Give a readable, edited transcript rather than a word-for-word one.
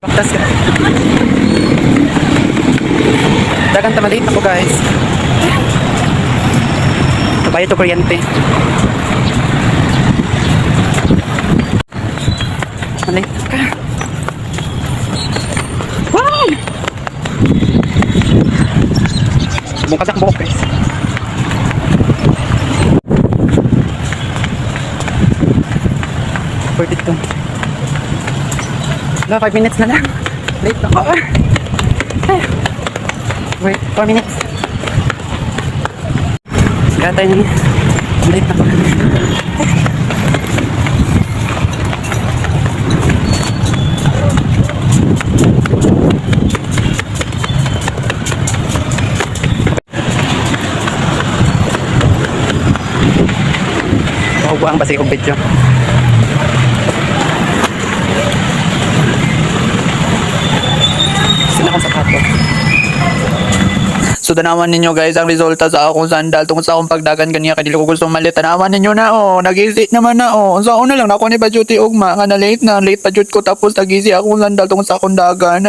Baktas ka. Dagan tamalate ako guys. Kabayo to kuryente. Malate ka. Wow! Bungkas ang buhok guys. Worth it to. No, 5 minutes na lang. Late na ako. Wait, 4 minutes. Kaya tayo na. Late na ako. Mahubuang basi kong video. So tanawan ninyo guys ang resulta sa akong sandal tungkol sa akong pagdagan kaniya kanila ko gusto malit. Tanawan ninyo na nag-easy naman na so una lang ako ni pa duty ugma nga na late pa jud ko tapos nag-easy akong sandal tungkol sa akong dagan.